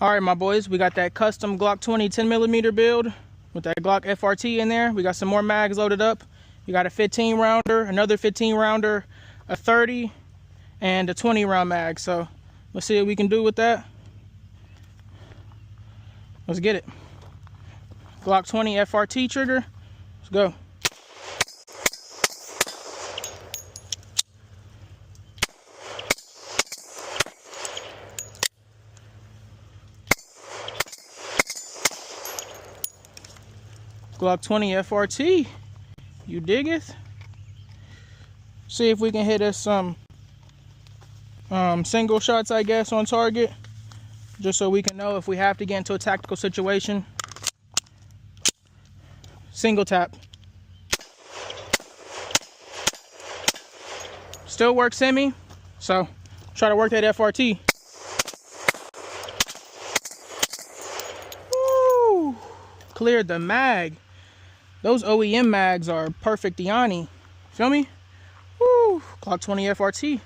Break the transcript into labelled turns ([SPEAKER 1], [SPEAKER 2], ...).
[SPEAKER 1] All right, my boys, we got that custom Glock 20 10mm build with that Glock FRT in there. We got some more mags loaded up. We got a 15 rounder, another 15 rounder, a 30, and a 20 round mag. So let's see what we can do with that. Let's get it. Glock 20 FRT trigger. Let's go. Glock 20 FRT, you diggeth? See if we can hit us some single shots, I guess, on target, just so we can know if we have to get into a tactical situation. Single tap. Still works semi, so try to work that FRT. Woo! Cleared the mag. Those OEM mags are perfect Yanni. Feel me? Woo! Glock 20 FRT.